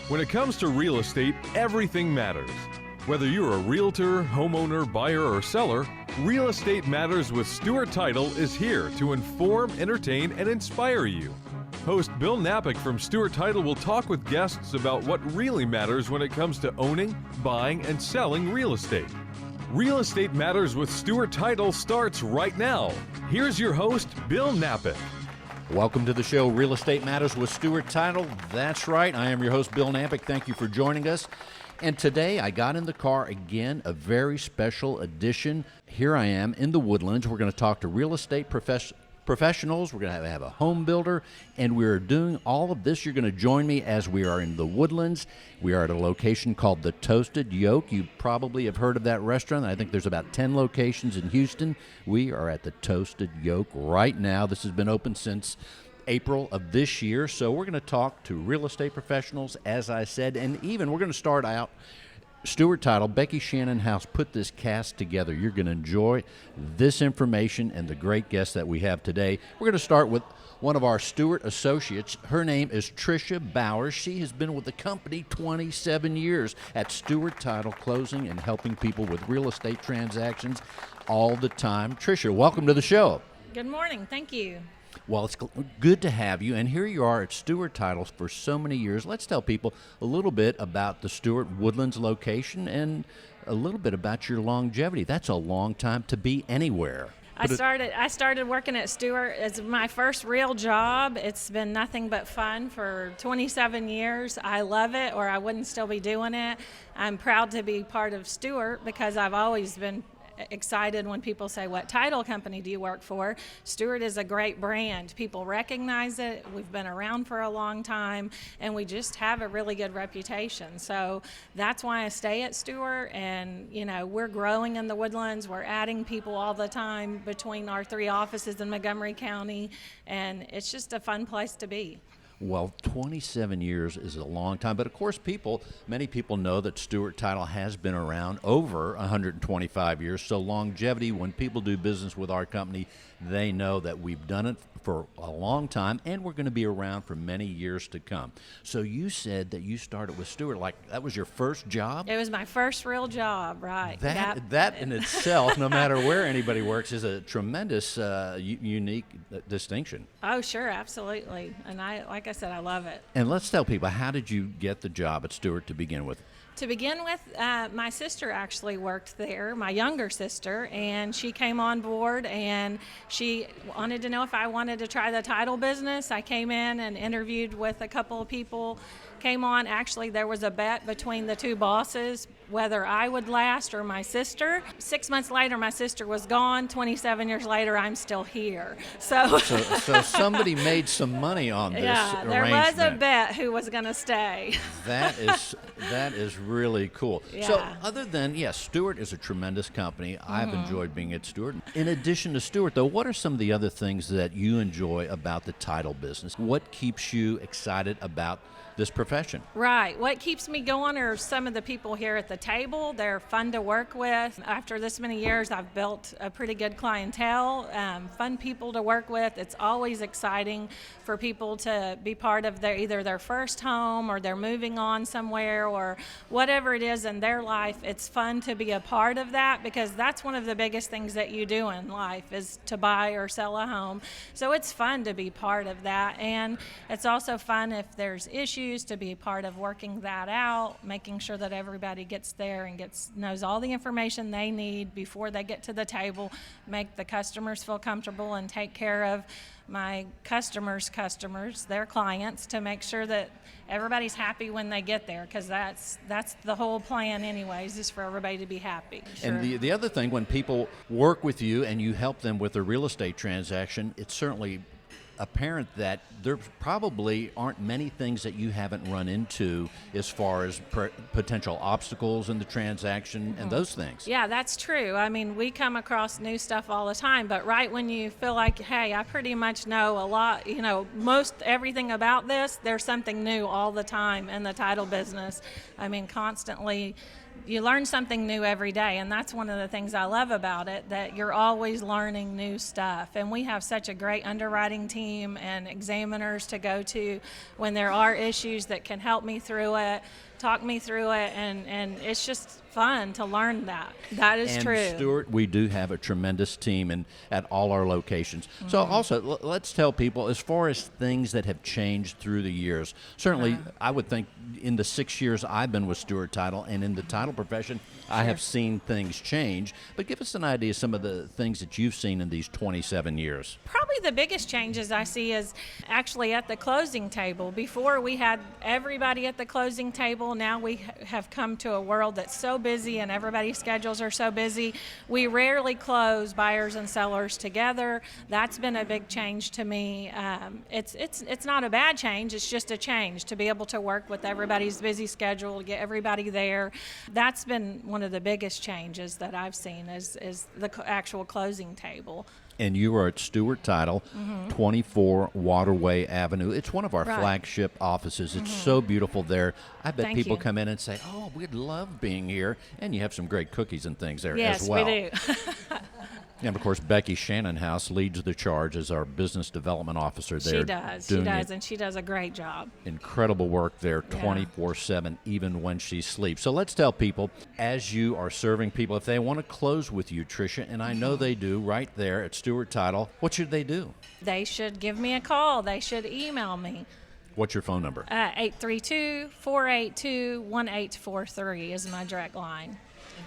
When it comes to real estate, everything matters. Whether you're a realtor, homeowner, buyer, or seller, Real Estate Matters with Stewart Title is here to inform, entertain, and inspire you. Host Bill Napick from Stewart Title will talk with guests about what really matters when it comes to owning, buying, and selling real estate. Real Estate Matters with Stewart Title starts right now. Here's your host, Bill Napick. Welcome to the show, Real Estate Matters with Stewart Title. That's right, I am your host, Bill Napick. Thank you for joining us. And today I got in the car again, a very special edition. Here I am in the Woodlands. We're going to talk to real estate professionals. We're going to have a home builder, and we're doing all of this. You're going to join me as we are in the Woodlands. We are at a location called the Toasted Yolk. You probably have heard of that restaurant. I think there's about 10 locations in Houston. We are at the Toasted Yolk right now. This has been open since April of this year. So we're going to talk to real estate professionals, as I said, and even we're going to start out. Stewart Title, Becky Shannonhouse put this cast together. You're going to enjoy this information and the great guests that we have today. We're going to start with one of our Stewart associates. Her name is Tricia Bowers. She has been with the company 27 years at Stewart Title, closing and helping people with real estate transactions all the time. Tricia, welcome to the show. Good morning. Thank you. Well, it's good to have you, and here you are at Stewart Titles for so many years. Let's tell people a little bit about the Stewart Woodlands location and a little bit about your longevity. That's a long time to be anywhere. I started working at Stewart as my first real job. It's been nothing but fun for 27 years. I love it, or I wouldn't still be doing it. I'm proud to be part of Stewart because I've always been excited when people say, what title company do you work for? Stewart is a great brand. People recognize it. We've been around for a long time, and we just have a really good reputation. So that's why I stay at Stewart, and we're growing in the Woodlands. We're adding people all the time between our 3 offices in Montgomery County, and it's just a fun place to be. Well, 27 years is a long time, but of course many people know that Stewart Title has been around over 125 years, so longevity, when people do business with our company, they know that we've done it for a long time, and we're going to be around for many years to come. So you said that you started with Stewart, like that was your first job? It was my first real job, right. That in itself, no matter where anybody works, is a tremendous, unique distinction. Oh, sure, absolutely. And like I said, I love it. And let's tell people, how did you get the job at Stewart to begin with? To begin with, my sister actually worked there, my younger sister, and she came on board and she wanted to know if I wanted to try the title business. I came in and interviewed with a couple of people, came on. Actually, there was a bet between the 2 bosses whether I would last or my sister. 6 months later, my sister was gone. 27 years later, I'm still here. So somebody made some money on this arrangement. There was a bet who was going to stay. That is really cool. Yeah. So other than, Stewart is a tremendous company. I've enjoyed being at Stewart. In addition to Stewart, though, what are some of the other things that you enjoy about the title business? What keeps you excited about this profession? Right. What keeps me going are some of the people here at the table. They're fun to work with. After this many years, I've built a pretty good clientele, fun people to work with. It's always exciting for people to be part of either their first home or they're moving on somewhere or whatever it is in their life. It's fun to be a part of that because that's one of the biggest things that you do in life is to buy or sell a home. So it's fun to be part of that, and it's also fun if there's issues to be part of working that out, making sure that everybody gets there and knows all the information they need before they get to the table, make the customers feel comfortable, and take care of my customers, their clients, to make sure that everybody's happy when they get there, because that's the whole plan anyways, is for everybody to be happy. Sure. And the other thing, when people work with you and you help them with a real estate transaction, it's certainly apparent that there probably aren't many things that you haven't run into as far as potential obstacles in the transaction and those things. Yeah, that's true. I mean, we come across new stuff all the time, but right when you feel like, hey, I pretty much know a lot, most everything about this, there's something new all the time in the title business. I mean, constantly you learn something new every day, and that's one of the things I love about it, that you're always learning new stuff. And we have such a great underwriting team and examiners to go to when there are issues that can help me through it, talk me through it, and it's just fun to learn that. That is true. And Stewart, we do have a tremendous team at all our locations. So also, let's tell people, as far as things that have changed through the years, certainly I would think in the 6 years I've been with Stewart Title and in the title profession, I have seen things change. But give us an idea of some of the things that you've seen in these 27 years. Probably the biggest changes I see is actually at the closing table. Before we had everybody at the closing table. Now we have come to a world that's so busy and everybody's schedules are so busy. We rarely close buyers and sellers together. That's been a big change to me. It's not a bad change. It's just a change to be able to work with everybody's busy schedule, to get everybody there. That's been one of the biggest changes that I've seen is the actual closing table. And you are at Stewart Title, 24 Waterway Avenue. It's one of our flagship offices. It's so beautiful there. I bet Thank people you. come in and say, oh, we'd love being here. And you have some great cookies and things there Yes, as well. we do. And, of course, Becky Shannonhouse leads the charge as our business development officer there. She does, and she does a great job. Incredible work there 24/7, even when she sleeps. So let's tell people, as you are serving people, if they want to close with you, Tricia, and I know they do right there at Stewart Title, what should they do? They should give me a call. They should email me. What's your phone number? 832-482-1843 is my direct line.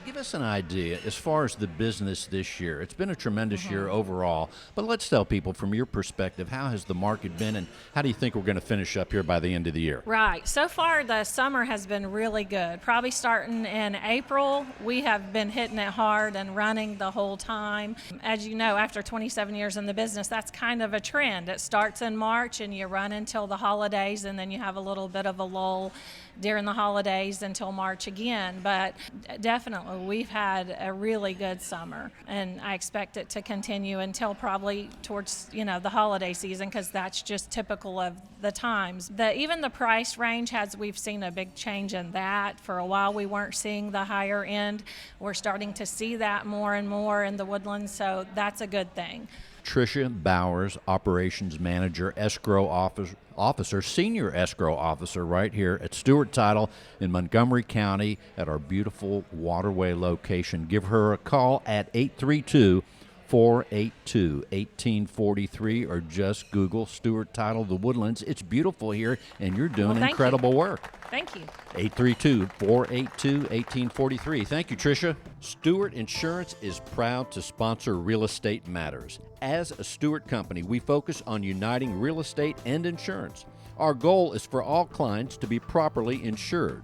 Give us an idea as far as the business this year. It's been a tremendous year overall, but let's tell people from your perspective, how has the market been and how do you think we're going to finish up here by the end of the year? Right. So far, the summer has been really good. Probably starting in April, we have been hitting it hard and running the whole time. As you know, after 27 years in the business, that's kind of a trend. It starts in March and you run until the holidays, and then you have a little bit of a lull during the holidays until March again. But definitely, we've had a really good summer, and I expect it to continue until probably towards the holiday season, because that's just typical of the times. Even the price range we've seen a big change in that. For a while, we weren't seeing the higher end. We're starting to see that more and more in the Woodlands, so that's a good thing. Tricia Bowers, Operations Manager, Escrow Officer, Senior Escrow Officer right here at Stewart Title in Montgomery County at our beautiful Waterway location. Give her a call at 832-482-1843 or just Google Stewart Title, the Woodlands. It's beautiful here, and you're doing incredible work. Thank you. 832-482-1843. Thank you, Tricia. Stewart Insurance is proud to sponsor Real Estate Matters. As a Stewart company, we focus on uniting real estate and insurance. Our goal is for all clients to be properly insured.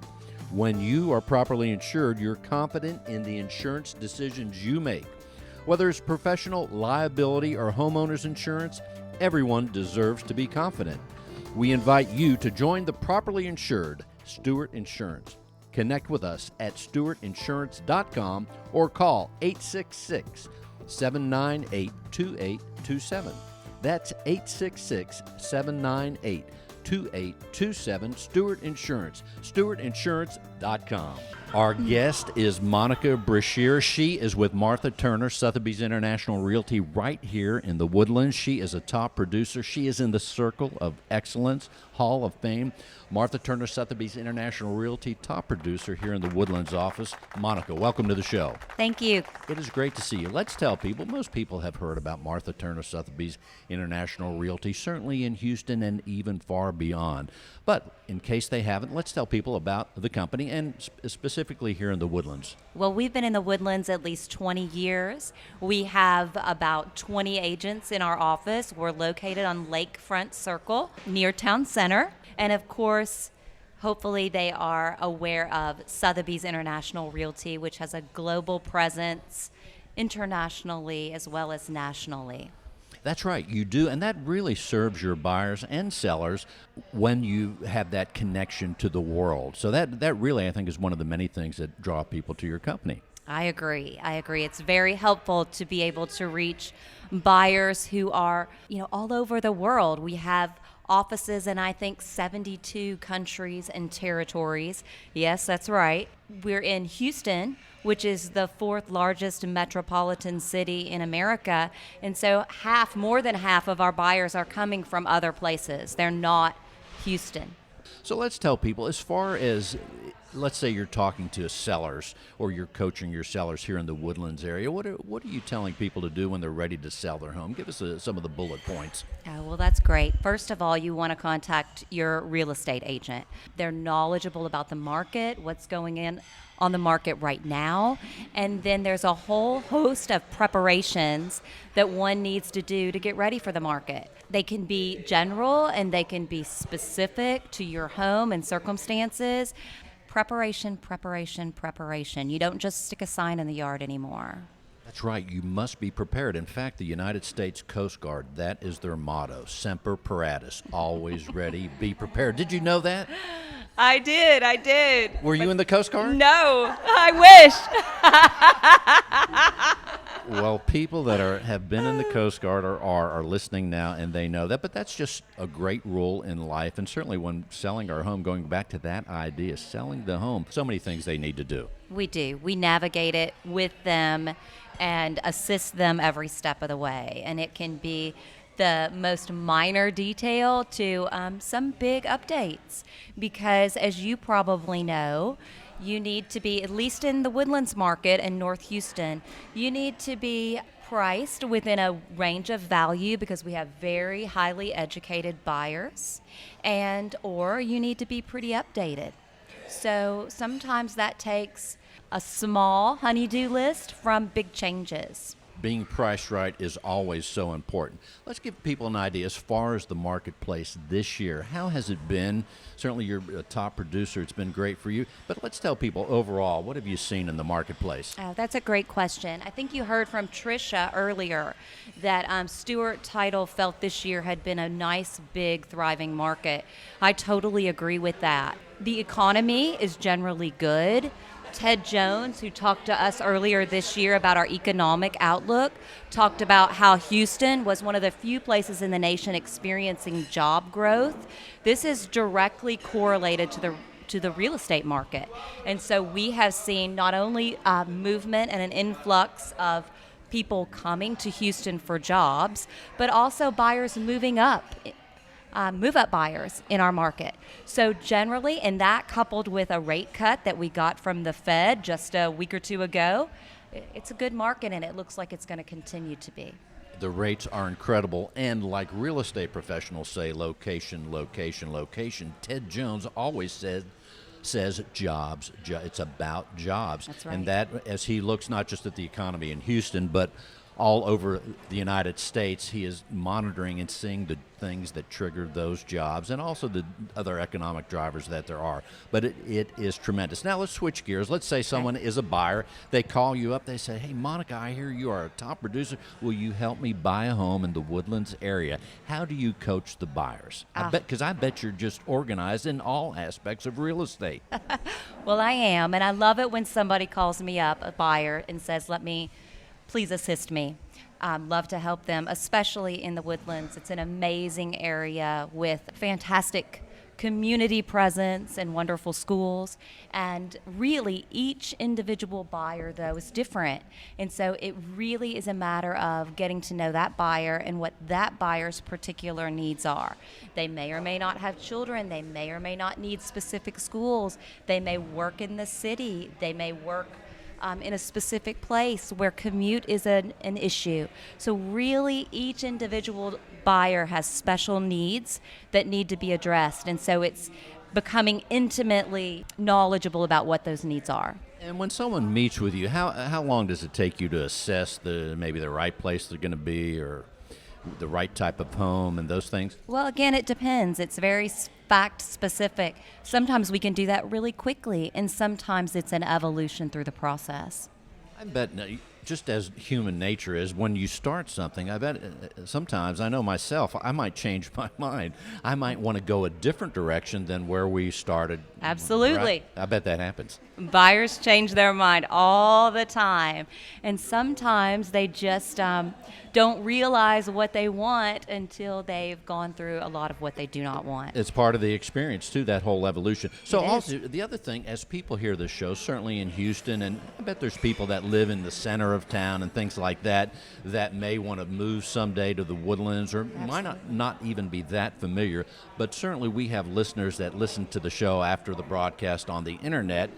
When you are properly insured, you're confident in the insurance decisions you make. Whether it's professional, liability, or homeowners insurance, everyone deserves to be confident. We invite you to join the properly insured Stewart Insurance. Connect with us at stewartinsurance.com or call 866-798-2827. That's 866-798-2827. Stewart Insurance, stewartinsurance.com. Our guest is Monica Brashear. She is with Martha Turner, Sotheby's International Realty, right here in the Woodlands. She is a top producer. She is in the Circle of Excellence Hall of Fame. Martha Turner, Sotheby's International Realty, top producer here in the Woodlands office. Monica, welcome to the show. Thank you. It is great to see you. Let's tell people, most people have heard about Martha Turner, Sotheby's International Realty, certainly in Houston and even far beyond. But in case they haven't, let's tell people about the company and specifically here in the Woodlands. Well, we've been in the Woodlands at least 20 years. We have about 20 agents in our office. We're located on Lakefront Circle near Town Center. And of course, hopefully they are aware of Sotheby's International Realty, which has a global presence internationally as well as nationally. That's right, you do, and that really serves your buyers and sellers when you have that connection to the world. So that really, I think, is one of the many things that draw people to your company. I agree. It's very helpful to be able to reach buyers who are, all over the world. We have offices in, I think, 72 countries and territories. Yes, that's right. We're in Houston, which is the 4th largest metropolitan city in America. And so more than half of our buyers are coming from other places. They're not Houston. So let's tell people, as far as, let's say you're talking to sellers or you're coaching your sellers here in the Woodlands area, what are you telling people to do when they're ready to sell their home? Give us some of the bullet points. Oh, well, that's great. First of all, you want to contact your real estate agent. They're knowledgeable about the market, what's going on the market right now, and then there's a whole host of preparations that one needs to do to get ready for the market. They can be general and they can be specific to your home and circumstances. Preparation, preparation, preparation. You don't just stick a sign in the yard anymore. That's right. You must be prepared. In fact, the United States Coast Guard, that is their motto, Semper Paratus, always ready, be prepared. Did you know that? I did. Were you in the Coast Guard? No, I wish. Well, people that have been in the Coast Guard or are listening now, and they know that. But that's just a great rule in life, and certainly when selling our home, going back to that idea, selling the home, so many things they need to do. We do. We navigate it with them and assist them every step of the way. And it can be the most minor detail to some big updates. Because as you probably know, you need to be, at least in the Woodlands market in North Houston, you need to be priced within a range of value because we have very highly educated buyers, and or you need to be pretty updated. So sometimes that takes a small honey-do list from big changes. Being priced right is always so important. Let's give people an idea as far as the marketplace this year. How has it been? Certainly you're a top producer. It's been great for you. But let's tell people overall, what have you seen in the marketplace? That's a great question. I think you heard from Tricia earlier that Stewart Title felt this year had been a nice, big, thriving market. I totally agree with that. The economy is generally good. Ted Jones, who talked to us earlier this year about our economic outlook, talked about how Houston was one of the few places in the nation experiencing job growth. This is directly correlated to the real estate market. And so we have seen not only movement and an influx of people coming to Houston for jobs, but also buyers moving up. Move-up buyers in our market. So generally, and that coupled with a rate cut that we got from the Fed just a week or two ago, it's a good market, and it looks like it's going to continue to be. The rates are incredible, and like real estate professionals say, location, location, location. Ted Jones always says jobs. It's about jobs. That's right. And that, as he looks not just at the economy in Houston, but all over the United States, he is monitoring and seeing the things that trigger those jobs and also the other economic drivers that there are. But it is tremendous. Now let's switch gears. Let's say someone is a buyer. They call you up. They say, hey, Monica, I hear you are a top producer. Will you help me buy a home in the Woodlands area? How do you coach the buyers? Because I bet you're just organized in all aspects of real estate. Well, I am, and I love it when somebody calls me up, a buyer, and says, please assist me. Love to help them, especially in the Woodlands. It's an amazing area with fantastic community presence and wonderful schools. And really, each individual buyer, though, is different. And so it really is a matter of getting to know that buyer and what that buyer's particular needs are. They may or may not have children. They may or may not need specific schools. They may work in the city. They may work in a specific place where commute is an issue. So really, each individual buyer has special needs that need to be addressed. And so it's becoming intimately knowledgeable about what those needs are. And when someone meets with you, how long does it take you to assess maybe the right place they're going to be or the right type of home and those things? Well, again, it depends. It's very fact specific. Sometimes we can do that really quickly, and sometimes it's an evolution through the process. I bet, just as human nature is, when you start something, I bet sometimes, I know myself, I might change my mind. I might want to go a different direction than where we started Absolutely. Right? I bet that happens. Buyers change their mind all the time. And sometimes they just don't realize what they want until they've gone through a lot of what they do not want. It's part of the experience, too, that whole evolution. So It is. also, the other thing, as people hear this show, certainly in Houston, and I bet there's people that live in the center of town and things like that may want to move someday to the Woodlands, or might not even be that familiar. But certainly we have listeners that listen to the show after the broadcast on the internet,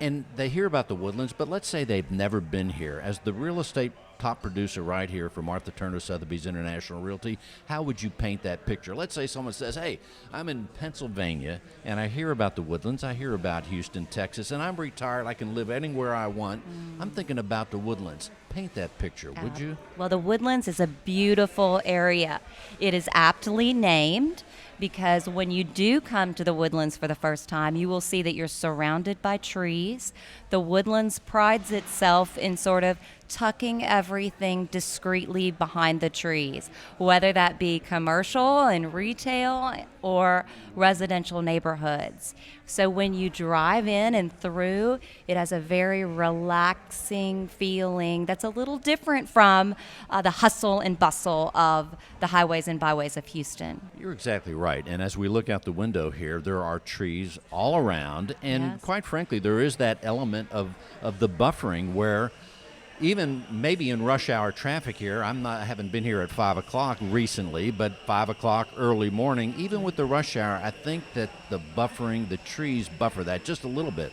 and they hear about the Woodlands, but let's say they've never been here. As the real estate top producer right here for Martha Turner Sotheby's International Realty, how would you paint that picture? Let's say someone says, hey, I'm in Pennsylvania, and I hear about the Woodlands, I hear about Houston, Texas, and I'm retired, I can live anywhere I want. I'm thinking about the Woodlands. Paint that picture, would you? Well, the Woodlands is a beautiful area. It is aptly named because when you do come to the Woodlands for the first time, you will see that you're surrounded by trees. The Woodlands prides itself in sort of tucking everything discreetly behind the trees, whether that be commercial and retail or residential neighborhoods. So when you drive in and through, it has a very relaxing feeling that's a little different from the hustle and bustle of the highways and byways of Houston. You're exactly right. And as we look out the window here, there are trees all around. And Yes. quite frankly, there is that element of the buffering where even maybe in rush hour traffic here, I haven't been here at 5 o'clock recently, but 5 o'clock early morning, even with the rush hour, I think that the buffering, the trees buffer that just a little bit.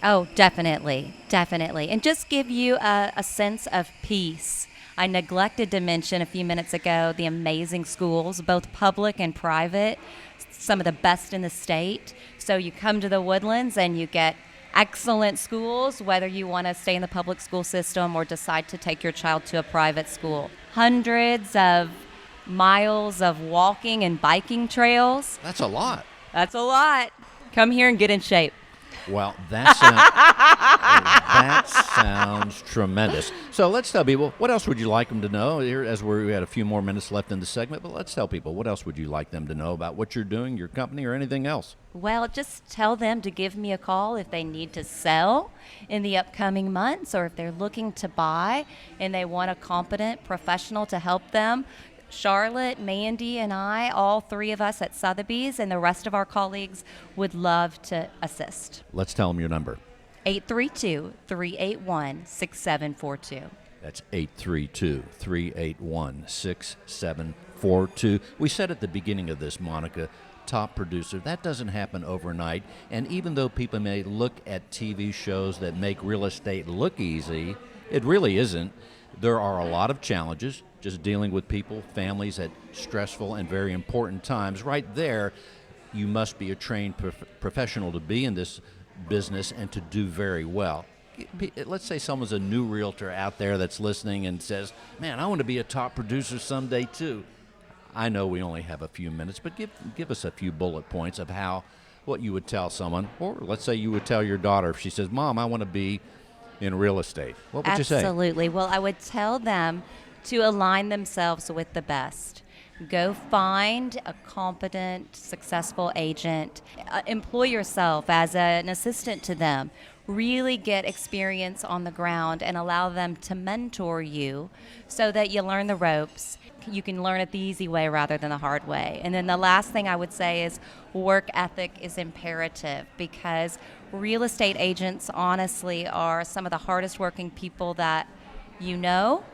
Oh, definitely, definitely. And just give you a sense of peace. I neglected to mention a few minutes ago the amazing schools, both public and private, some of the best in the state. So you come to the Woodlands and you get excellent schools, whether you want to stay in the public school system or decide to take your child to a private school. Hundreds of miles of walking and biking trails. That's a lot. That's a lot. Come here and get in shape. Well, that sounds tremendous. So let's tell people, what else would you like them to know? Here, as we had a few more minutes left in the segment, but let's tell people, what else would you like them to know about what you're doing, your company, or anything else? Well, just tell them to give me a call if they need to sell in the upcoming months or if they're looking to buy and they want a competent professional to help them. Charlotte, Mandy, and I, all three of us at Sotheby's and the rest of our colleagues would love to assist. Let's tell them your number. 832-381-6742. That's 832-381-6742. We said at the beginning of this, Monica, top producer, that doesn't happen overnight. And even though people may look at TV shows that make real estate look easy, it really isn't. There are a lot of challenges just dealing with people, families at stressful and very important times. Right there, you must be a trained professional to be in this business and to do very well. Let's say someone's a new realtor out there that's listening and says, man, I want to be a top producer someday too. I know we only have a few minutes, but give us a few bullet points of what you would tell someone, or let's say you would tell your daughter if she says, Mom, I want to be in real estate. What would you say? Absolutely. Well, I would tell them to align themselves with the best. Go find a competent, successful agent. Employ yourself as an assistant to them. Really get experience on the ground and allow them to mentor you so that you learn the ropes. You can learn it the easy way rather than the hard way. And then the last thing I would say is work ethic is imperative because real estate agents honestly are some of the hardest working people that you know.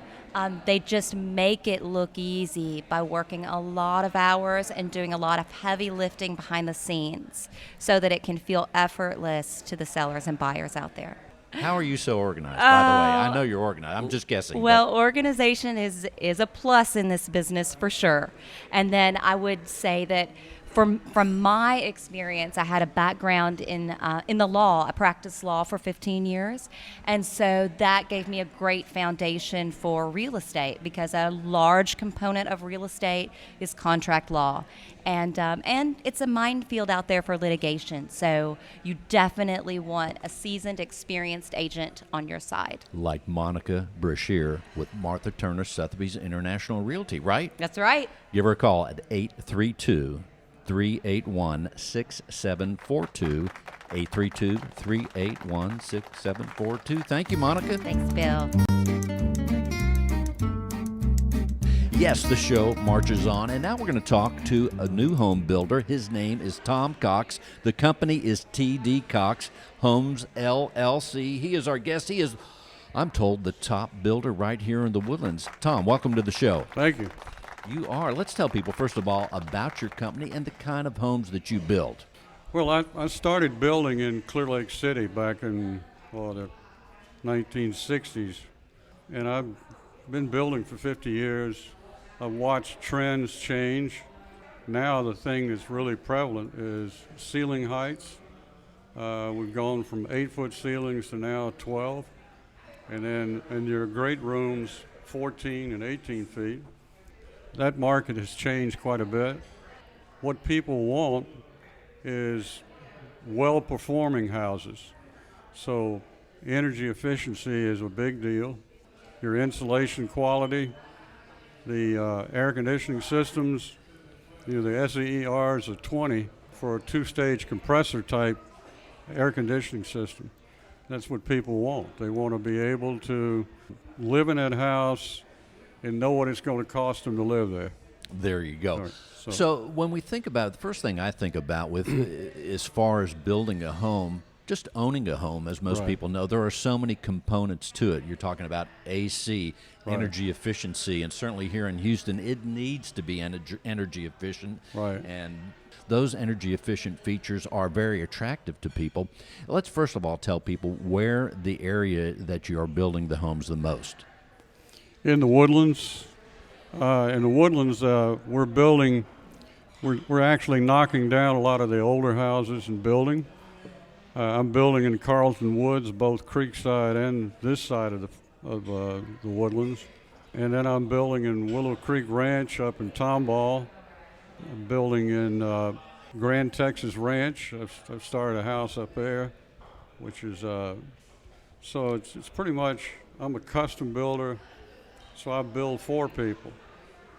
They just make it look easy by working a lot of hours and doing a lot of heavy lifting behind the scenes so that it can feel effortless to the sellers and buyers out there. How are you so organized, by the way? I know you're organized. I'm just guessing. Well, organization is a plus in this business for sure. And then I would say that from my experience, I had a background in the law. I practiced law for 15 years. And so that gave me a great foundation for real estate because a large component of real estate is contract law. And it's a minefield out there for litigation. So you definitely want a seasoned, experienced agent on your side. Like Monica Brashear with Martha Turner Sotheby's International Realty, right? That's right. Give her a call at 832 832-381-6742. 832-381-6742. Thank you, Monica. Thanks, Bill. Yes, the show marches on, and now we're going to talk to a new home builder. His name is Tom Cox. The company is T.D. Cox Homes, LLC. He is our guest. He is, I'm told, the top builder right here in the Woodlands. Tom, welcome to the show. Thank you. You are. Let's tell people, first of all, about your company and the kind of homes that you build. Well, I started building in Clear Lake City back in the 1960s, and I've been building for 50 years. I've watched trends change. Now the thing that's really prevalent is ceiling heights. We've gone from 8-foot ceilings to now 12, and then in your great rooms, 14 and 18 feet. That market has changed quite a bit. What people want is well-performing houses. So energy efficiency is a big deal. Your insulation quality, the air conditioning systems, the SEERs of 20 for a 2-stage compressor type air conditioning system. That's what people want. They want to be able to live in that house and know what it's going to cost them to live there. There you go. Right, so when we think about, the first thing I think about with as far as building a home, just owning a home, as most people know, there are so many components to it. You're talking about AC, energy efficiency, and certainly here in Houston, it needs to be energy efficient. Right. And those energy efficient features are very attractive to people. Let's first of all tell people where the area that you are building the homes the most. In the Woodlands. We're building, we're actually knocking down a lot of the older houses and building. I'm building in Carlton Woods, both Creekside and this side of the Woodlands. And then I'm building in Willow Creek Ranch up in Tomball. I'm building in Grand Texas Ranch. I've started a house up there, which is, so it's pretty much, I'm a custom builder, so I build for people.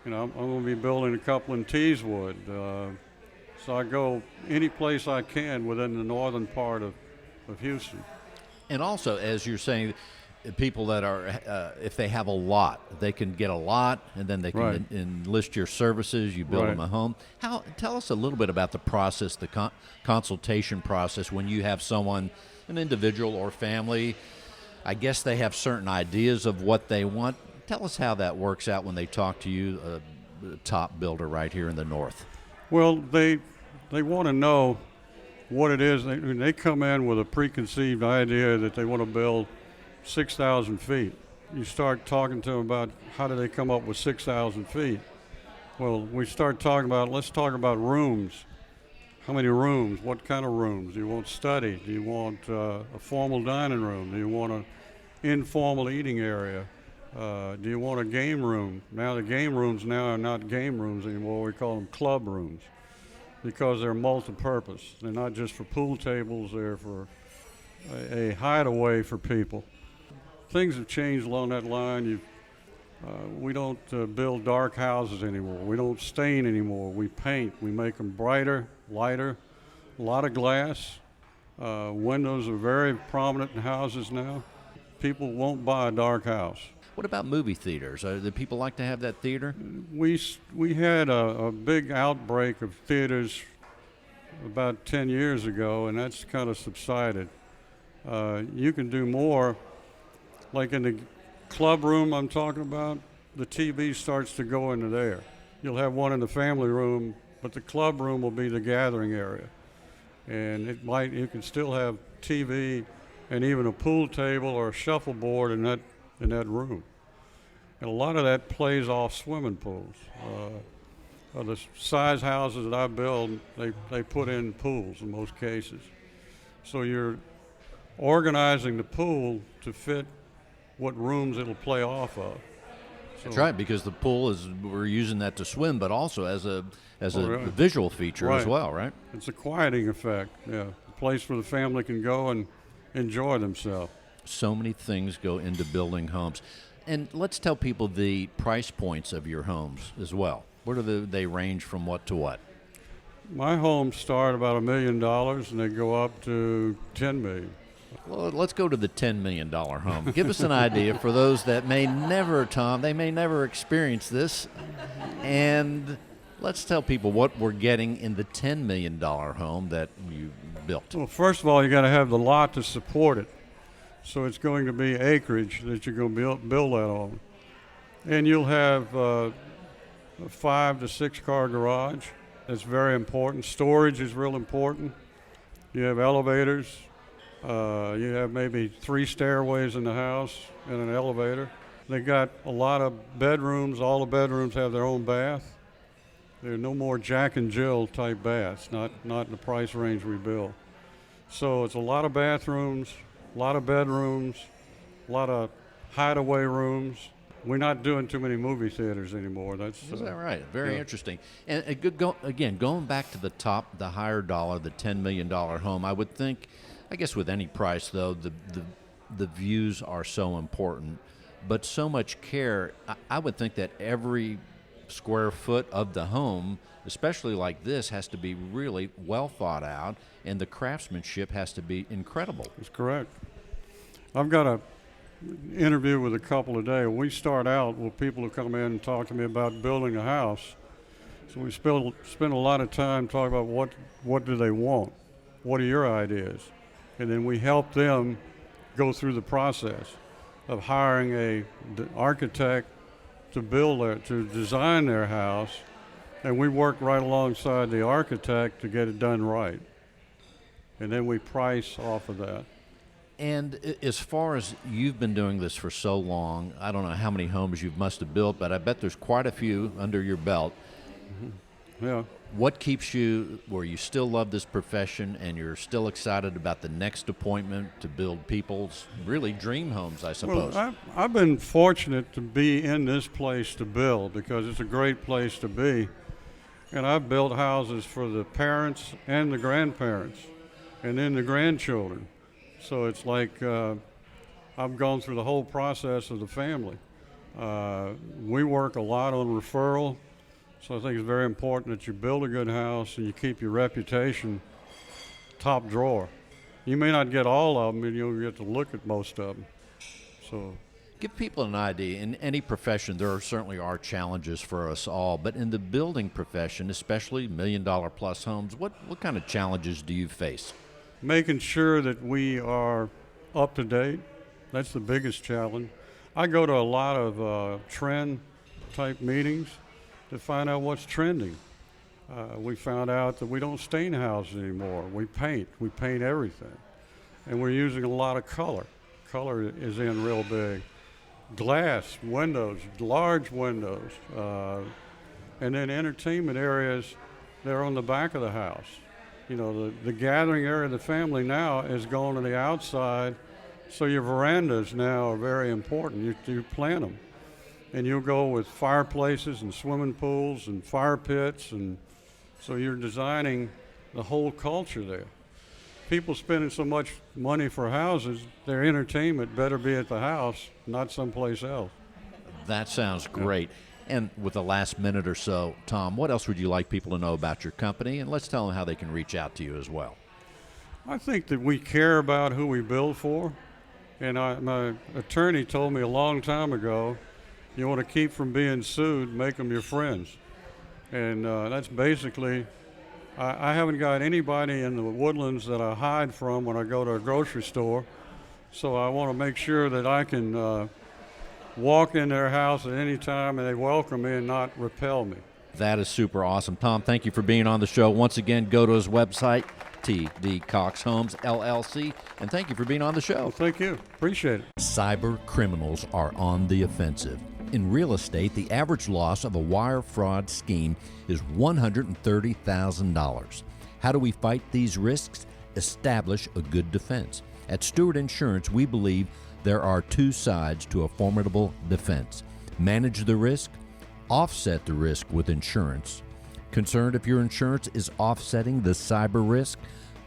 I'm going to be building a couple in Teeswood. So I go any place I can within the northern part of Houston. And also, as you're saying, people that are, if they have a lot, they can get a lot, and then they can enlist your services. You build them a home. Tell us a little bit about the process, the consultation process, when you have someone, an individual or family. I guess they have certain ideas of what they want. Tell us how that works out when they talk to you, a top builder right here in the north. Well, they want to know what it is. They come in with a preconceived idea that they want to build 6,000 feet. You start talking to them about how do they come up with 6,000 feet. Well, we start talking about, let's talk about rooms. How many rooms? What kind of rooms? Do you want study? Do you want a formal dining room? Do you want an informal eating area? Do you want a game room? Now the game rooms now are not game rooms anymore. We call them club rooms because they're multi-purpose. They're not just for pool tables. They're for a hideaway for people. Things have changed along that line. We don't build dark houses anymore. We don't stain anymore. We paint. We make them brighter, lighter, a lot of glass. Windows are very prominent in houses now. People won't buy a dark house. What about movie theaters? Do people like to have that theater? We had a big outbreak of theaters about 10 years ago, and that's kind of subsided. You can do more. Like in the club room I'm talking about, the TV starts to go into there. You'll have one in the family room, but the club room will be the gathering area. And you can still have TV and even a pool table or a shuffleboard in that room. And a lot of that plays off swimming pools. The size houses that I build, they put in pools in most cases. So you're organizing the pool to fit what rooms it'll play off of. That's right, because the pool we're using that to swim, but also as a visual feature as well, right? It's a quieting effect, yeah. A place where the family can go and enjoy themselves. So many things go into building homes. And let's tell people the price points of your homes as well. Where do they range from what to what? My homes start about $1 million and they go up to $10 million. Well, let's go to the $10 million home. Give us an idea for those that may never, Tom, they may never experience this. And let's tell people what we're getting in the $10 million home that you built. Well, first of all, you got to have the lot to support it. So it's going to be acreage that you're going to build that on. And you'll have a 5 to 6 car garage. That's very important. Storage is real important. You have elevators. You have maybe 3 stairways in the house and an elevator. They got a lot of bedrooms. All the bedrooms have their own bath. There are no more Jack and Jill type baths, not in the price range we build. So it's a lot of bathrooms, a lot of bedrooms, a lot of hideaway rooms. We're not doing too many movie theaters anymore. Is that right? Very interesting. And going back to the top, the higher dollar, the $10 million home, I would think, I guess with any price though, the views are so important, but so much care. I would think that every square foot of the home, especially like this, has to be really well thought out, and the craftsmanship has to be incredible. That's correct. I've got an interview with a couple today. We start out with people who come in and talk to me about building a house. So we spend a lot of time talking about what do they want, what are your ideas, and then we help them go through the process of hiring an architect to design their house, and we work right alongside the architect to get it done right. And then we price off of that. And as far as you've been doing this for so long, I don't know how many homes you must have built, but I bet there's quite a few under your belt. Mm-hmm. Yeah. What keeps you where you still love this profession and you're still excited about the next appointment to build people's really dream homes, I suppose? Well, I've been fortunate to be in this place to build because it's a great place to be. And I've built houses for the parents and the grandparents and then the grandchildren. So it's like I've gone through the whole process of the family. We work a lot on referral. So I think it's very important that you build a good house and you keep your reputation top drawer. You may not get all of them, and you'll get to look at most of them. So, give people an idea. In any profession, there certainly are challenges for us all, but in the building profession, especially $1 million plus homes, what kind of challenges do you face? Making sure that we are up to date. That's the biggest challenge. I go to a lot of trend type meetings to find out what's trending. We found out that we don't stain houses anymore. We paint everything. And we're using a lot of color. Color is in real big. Glass, windows, large windows. And then entertainment areas, they're on the back of the house. You know, the gathering area of the family now is going to the outside, so your verandas now are very important. You plant them. And you'll go with fireplaces and swimming pools and fire pits, and so you're designing the whole culture there. People spending so much money for houses, their entertainment better be at the house, not someplace else. That sounds great. And with the last minute or so, Tom, what else would you like people to know about your company? And let's tell them how they can reach out to you as well. I think that we care about who we build for. And my attorney told me a long time ago, you want to keep from being sued, make them your friends. And that's basically, I haven't got anybody in the Woodlands that I hide from when I go to a grocery store. So I want to make sure that I can walk in their house at any time and they welcome me and not repel me. That is super awesome. Tom, thank you for being on the show. Once again, go to his website, TD Cox Homes, LLC, and thank you for being on the show. Well, thank you. Appreciate it. Cyber criminals are on the offensive. In real estate, the average loss of a wire fraud scheme is $130,000. How do we fight these risks? Establish a good defense. At Stewart Insurance, we believe there are two sides to a formidable defense. Manage the risk, offset the risk with insurance. Concerned if your insurance is offsetting the cyber risk?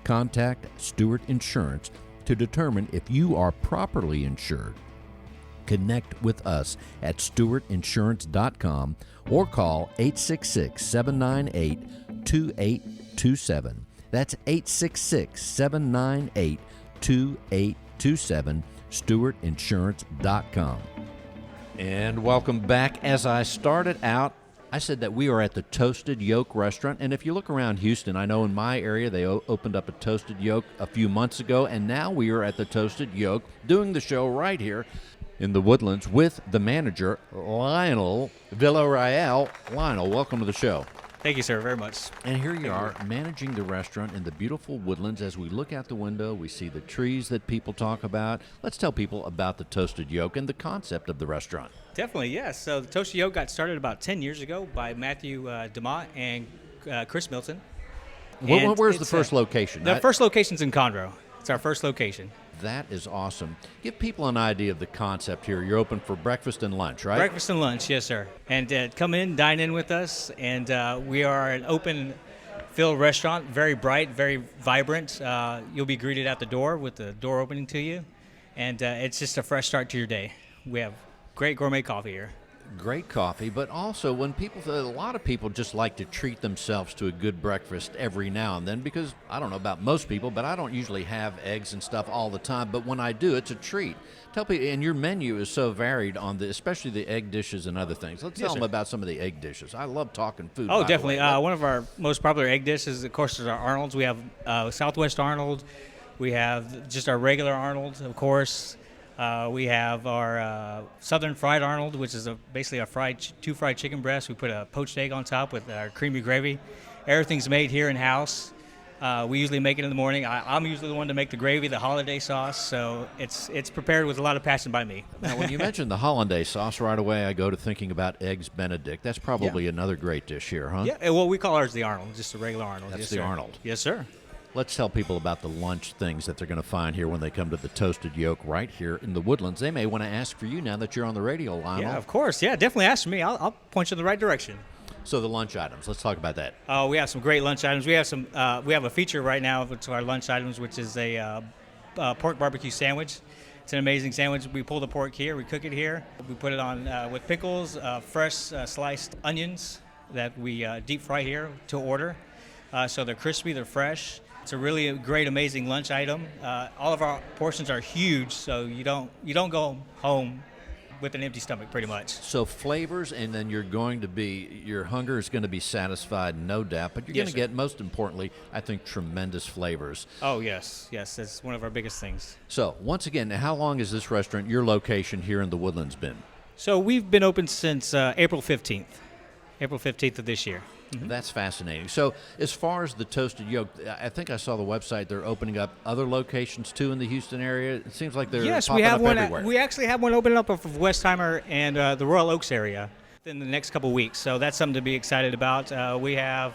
Contact Stewart Insurance to determine if you are properly insured. Connect with us at stewartinsurance.com or call 866-798-2888. 2827. That's 866-798-2827, StewartInsurance.com. And welcome back. As I started out, I said that we are at the Toasted Yolk restaurant, and if you look around Houston, I know in my area they opened up a Toasted Yolk a few months ago, and now we are at the Toasted Yolk doing the show right here in the Woodlands with the manager, Lionel Villarreal. Lionel, welcome to the show. Thank you, sir, very much. And here you are managing the restaurant in the beautiful Woodlands. As we look out the window, we see the trees that people talk about. Let's tell people about the Toasted Yolk and the concept of the restaurant. Definitely, yes. So the Toasted Yolk got started about 10 years ago by Matthew DeMott and Chris Milton. Where's the first location? The first location's in Conroe. It's our first location. That is awesome. Give people an idea of the concept here. You're open for breakfast and lunch, right? Breakfast and lunch, yes, sir. And come in, dine in with us. And we are an open-fill restaurant, very bright, very vibrant. You'll be greeted at the door with the door opening to you. And it's just a fresh start to your day. We have great gourmet coffee here. Great coffee, but also when a lot of people just like to treat themselves to a good breakfast every now and then, because I don't know about most people, but I don't usually have eggs and stuff all the time, but when I do, it's a treat. Tell people, and your menu is so varied especially the egg dishes and other things. Let's tell them about some of the egg dishes. I love talking food. Oh, definitely. One of our most popular egg dishes, of course, is our Arnold's. We have Southwest Arnold. We have just our regular Arnold, of course. We have our Southern Fried Arnold, which is basically a two fried chicken breasts. We put a poached egg on top with our creamy gravy. Everything's made here in-house. We usually make it in the morning. I'm usually the one to make the gravy, the hollandaise sauce, so it's prepared with a lot of passion by me. Now, when you mentioned the hollandaise sauce, right away I go to thinking about Eggs Benedict. That's probably another great dish here, huh? Yeah, well, we call ours the Arnold, just a regular Arnold. That's yes, the sir. Arnold. Yes, sir. Let's tell people about the lunch things that they're going to find here when they come to the Toasted Yolk right here in the Woodlands. They may want to ask for you now that you're on the radio, Lionel. Yeah, of course. Yeah, definitely ask me. I'll point you in the right direction. So the lunch items, let's talk about that. We have some great lunch items. We have a feature right now to our lunch items, which is a pork barbecue sandwich. It's an amazing sandwich. We pull the pork here, we cook it here. We put it on with pickles, fresh sliced onions that we deep fry here to order. So they're crispy, they're fresh. It's a really great, amazing lunch item. All of our portions are huge, so you don't go home with an empty stomach, pretty much. So flavors, and then your hunger is going to be satisfied, no doubt, but you're going to get, most importantly, I think, tremendous flavors. Oh, yes, that's one of our biggest things. So, once again, how long has this restaurant, your location here in the Woodlands, been? So we've been open since April 15th of this year. Mm-hmm. That's fascinating. So as far as the Toasted Yolk, I think I saw the website. They're opening up other locations, too, in the Houston area. It seems like they're popping up everywhere. We actually have one opening up of Westheimer and the Royal Oaks area in the next couple of weeks. So that's something to be excited about. We have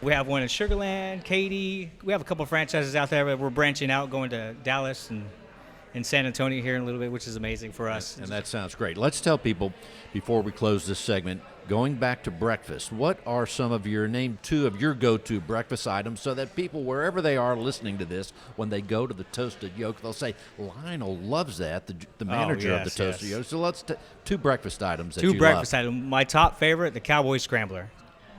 one in Sugar Land, Katy. We have a couple of franchises out there, but we're branching out, going to Dallas and San Antonio here in a little bit, which is amazing for us. And that sounds great. Let's tell people, before we close this segment, going back to breakfast, what are some of name two of your go-to breakfast items so that people, wherever they are listening to this, when they go to the Toasted Yolk, they'll say, Lionel loves that, the manager of the Toasted Yolk. So let's two breakfast items that you love. Two breakfast items. My top favorite, the Cowboy Scrambler.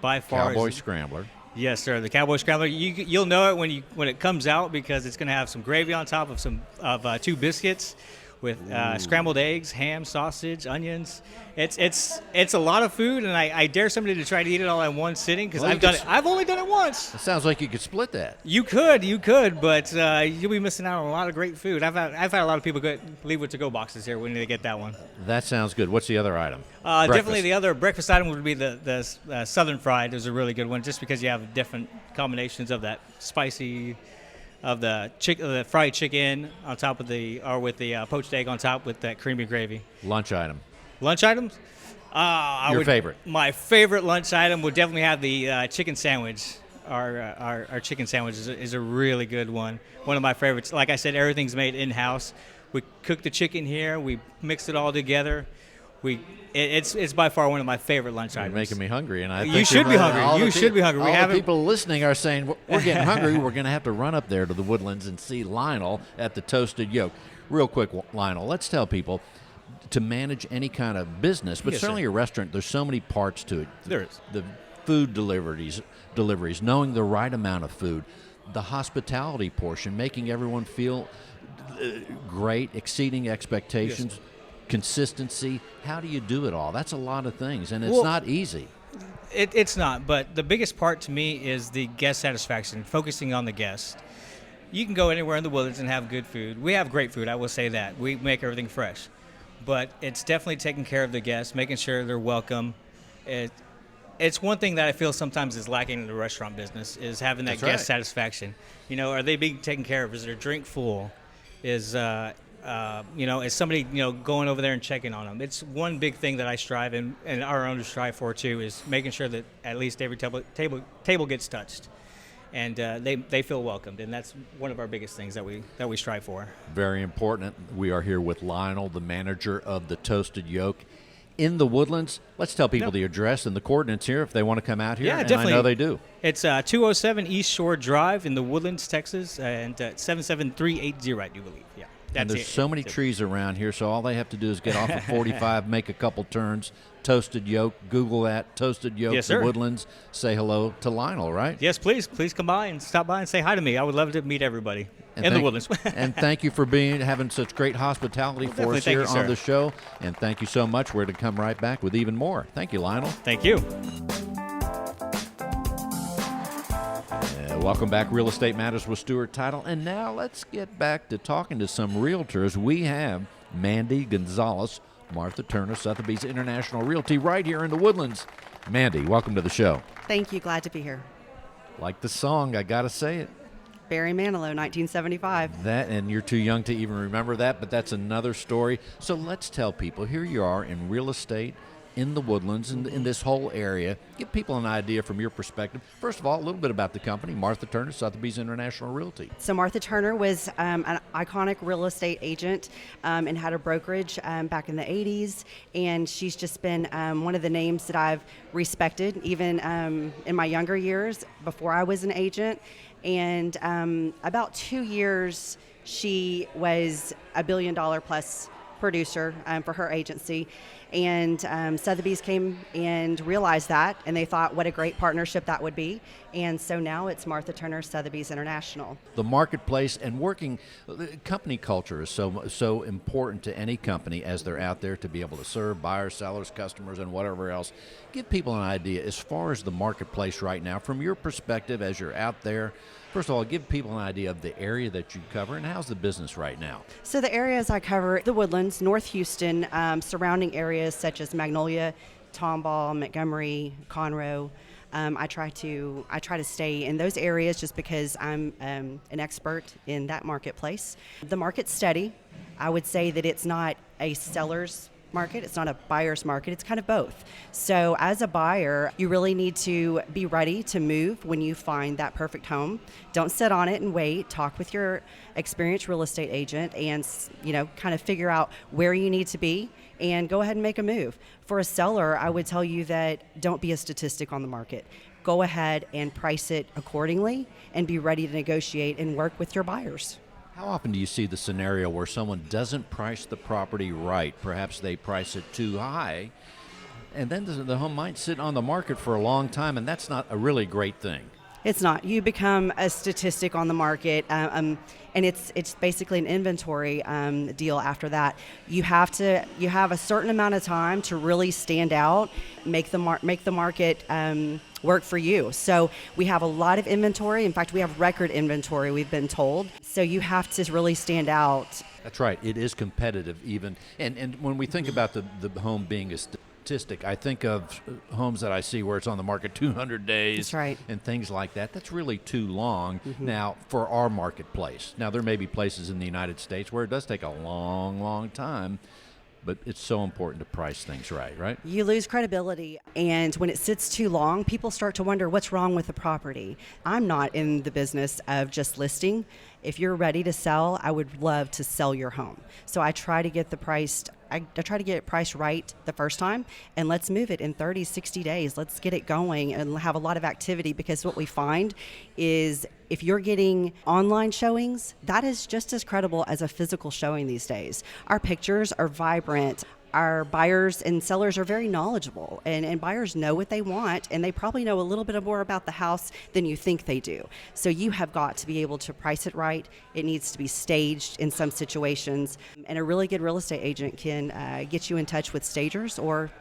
By far. Cowboy Scrambler. Yes, sir. The Cowboy Scrambler. You'll know it when it comes out, because it's going to have some gravy on top of two biscuits with scrambled eggs, ham, sausage, onions. It's a lot of food, and I dare somebody to try to eat it all in one sitting, because I've done it. I've only done it once. It sounds like you could split that. You could, but you'll be missing out on a lot of great food. I've had a lot of people leave with to-go boxes here when they get that one. That sounds good. What's the other item? Definitely the other breakfast item would be the Southern Fried. Is a really good one, just because you have different combinations of that spicy, of the fried chicken on top of with the poached egg on top with that creamy gravy. Lunch item. Lunch items? Your favorite? My favorite lunch item would definitely have the chicken sandwich. Our chicken sandwich is a really good one. One of my favorites. Like I said, everything's made in-house. We cook the chicken here. We mix it all together. It's by far one of my favorite lunch items. You're making me hungry, and I think you should be hungry. You should be hungry. All the people listening are saying we're getting hungry. We're going to have to run up there to the Woodlands and see Lionel at the Toasted Yolk. Real quick, Lionel, let's tell people, to manage any kind of business, but certainly a restaurant, there's so many parts to it. There is. The food deliveries, knowing the right amount of food, the hospitality portion, making everyone feel great, exceeding expectations, consistency. How do you do it all? That's a lot of things, and it's not easy. It's not, but the biggest part to me is the guest satisfaction, focusing on the guest. You can go anywhere in the Woodlands and have good food. We have great food, I will say that. We make everything fresh. But it's definitely taking care of the guests, making sure they're welcome. It's one thing that I feel sometimes is lacking in the restaurant business, is having that guest satisfaction. You know, are they being taken care of? Is their drink full? Is is somebody, going over there and checking on them? It's one big thing that I strive and our owners strive for too, is making sure that at least every table gets touched, and they feel welcomed, and that's one of our biggest things that we strive for. Very important. We are here with Lionel, the manager of the Toasted Yolk in the Woodlands. Let's tell people the address and the coordinates here if they want to come out here. Yeah, and definitely. I know they do. It's 207 East Shore Drive in the Woodlands, Texas, and 77380, I do believe. Yeah. And there's so many trees around here, so all they have to do is get off of 45, make a couple turns. Toasted Yolk, Google that, Toasted Yolk, yes, the Woodlands. Say hello to Lionel, right? Yes, please. Please come by and stop by and say hi to me. I would love to meet everybody in the Woodlands. And thank you for having such great hospitality for us here on the show. And thank you so much. We're to come right back with even more. Thank you, Lionel. Thank you. Welcome back, Real Estate Matters with Stewart Title. And now let's get back to talking to some realtors. We have Mandy Gonzales, Martha Turner, Sotheby's International Realty, right here in the Woodlands. Mandy, welcome to the show. Thank you. Glad to be here. Like the song, I got to say it. Barry Manilow, 1975. That, and you're too young to even remember that, but that's another story. So let's tell people, here you are in real estate in the Woodlands, in this whole area. Give people an idea from your perspective. First of all, a little bit about the company, Martha Turner, Sotheby's International Realty. So Martha Turner was an iconic real estate agent and had a brokerage back in the 80s, and she's just been one of the names that I've respected, even in my younger years before I was an agent. And about 2 years, she was $1 billion plus producer for her agency. And Sotheby's came and realized that, and they thought what a great partnership that would be. And so now it's Martha Turner Sotheby's International. The marketplace and working company culture is so important to any company as they're out there to be able to serve buyers, sellers, customers, and whatever else. Give people an idea as far as the marketplace right now, from your perspective as you're out there. First of all, give people an idea of the area that you cover and how's the business right now. So the areas I cover, the Woodlands, North Houston, surrounding areas such as Magnolia, Tomball, Montgomery, Conroe. I try to stay in those areas just because I'm an expert in that marketplace. The market's steady. I would say that it's not a seller's market. It's not a buyer's market. It's kind of both. So as a buyer, you really need to be ready to move when you find that perfect home. Don't sit on it and wait. Talk with your experienced real estate agent and, kind of figure out where you need to be and go ahead and make a move. For a seller, I would tell you that don't be a statistic on the market. Go ahead and price it accordingly and be ready to negotiate and work with your buyers. How often do you see the scenario where someone doesn't price the property right? Perhaps they price it too high, and then the home might sit on the market for a long time, and that's not a really great thing. It's not. You become a statistic on the market, and it's basically an inventory deal after that. You have a certain amount of time to really stand out, make the market work for you. So we have a lot of inventory. In fact, we have record inventory, we've been told. So you have to really stand out. That's right. It is competitive even. And when we think about the home being a statistic, I think of homes that I see where it's on the market 200 days. That's right. And things like that. That's really too long now for our marketplace. Now, there may be places in the United States where it does take a long, long time, but it's so important to price things right? You lose credibility, and when it sits too long, people start to wonder what's wrong with the property. I'm not in the business of just listing. If you're ready to sell, I would love to sell your home. So I try to get I try to get it priced right the first time, and let's move it in 30, 60 days. Let's get it going and have a lot of activity, because what we find is if you're getting online showings, that is just as credible as a physical showing these days. Our pictures are vibrant. our buyers and sellers are very knowledgeable, and buyers know what they want, and they probably know a little bit more about the house than you think they do. So you have got to be able to price it right. It needs to be staged in some situations, and a really good real estate agent can get you in touch with stagers or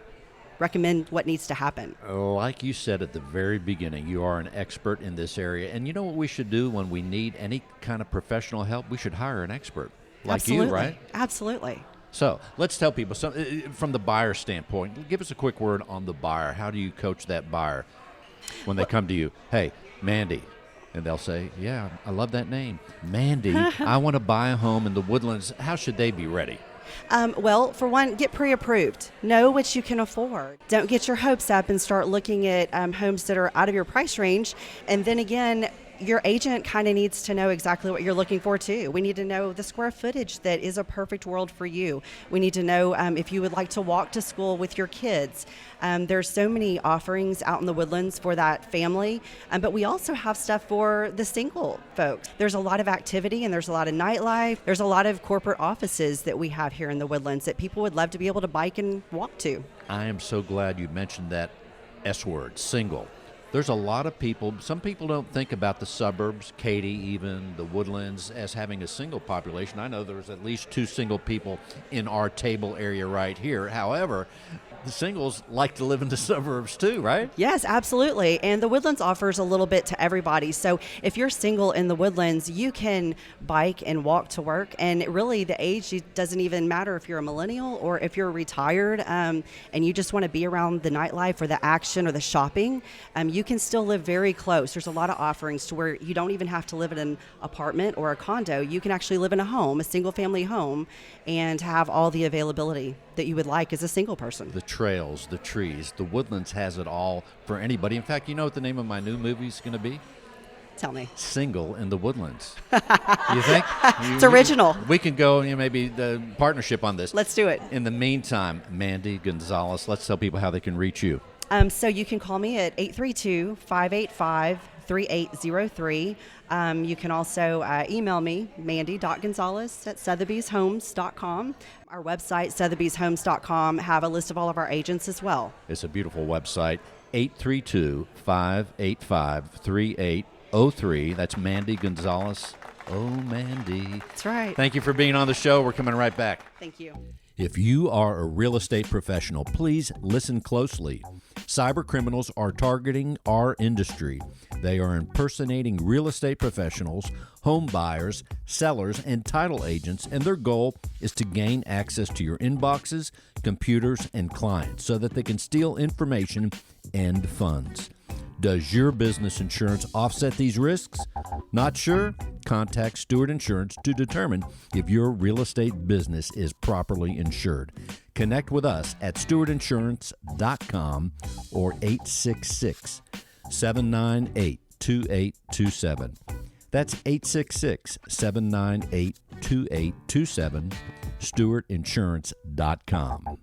recommend what needs to happen. Like you said at the very beginning, you are an expert in this area. And you know what we should do when we need any kind of professional help? We should hire an expert like Absolutely. you, right? Absolutely. So let's tell people, from the buyer standpoint, give us a quick word on the buyer. How do you coach that buyer when they come to you? Hey, Mandy. And they'll say, yeah, I love that name. Mandy, I want to buy a home in the Woodlands. How should they be ready? Well, for one, get pre-approved. Know what you can afford. Don't get your hopes up and start looking at homes that are out of your price range. And then again, your agent kind of needs to know exactly what you're looking for too. We need to know the square footage that is a perfect world for you. We need to know if you would like to walk to school with your kids. There's so many offerings out in the Woodlands for that family, but we also have stuff for the single folks. There's a lot of activity and there's a lot of nightlife. There's a lot of corporate offices that we have here in the Woodlands that people would love to be able to bike and walk to. I am so glad you mentioned that S word, single. There's a lot of people, some people don't think about the suburbs, Katy even, the Woodlands, as having a single population. I know there's at least 2 single people in our table area right here. However, the singles like to live in the suburbs too, right? Yes, absolutely. And the Woodlands offers a little bit to everybody. So if you're single in the Woodlands, you can bike and walk to work. And really, the age doesn't even matter if you're a millennial or if you're retired and you just want to be around the nightlife or the action or the shopping. You can still live very close. There's a lot of offerings to where you don't even have to live in an apartment or a condo. You can actually live in a home, a single family home, and have all the availability that you would like as a single person. The trails, the trees, the Woodlands has it all for anybody. In fact, you know what the name of my new movie is going to be? Tell me. Single in the Woodlands. You think? It's original. We can go, maybe the partnership on this. Let's do it. In the meantime, Mandy Gonzales, let's tell people how they can reach you. So you can call me at 832-585-3803. You can also email me, mandy.gonzales@sotheby'shomes.com. Our website, sotheby'shomes.com, have a list of all of our agents as well. It's a beautiful website, 832-585-3803. That's Mandy Gonzales. Oh, Mandy. That's right. Thank you for being on the show. We're coming right back. Thank you. If you are a real estate professional, please listen closely. Cyber criminals are targeting our industry. They are impersonating real estate professionals, home buyers, sellers, and title agents, and their goal is to gain access to your inboxes, computers, and clients so that they can steal information and funds. Does your business insurance offset these risks? Not sure? Contact Stewart Insurance to determine if your real estate business is properly insured. Connect with us at stewartinsurance.com or 866-798-2827. That's 866-798-2827, stewartinsurance.com.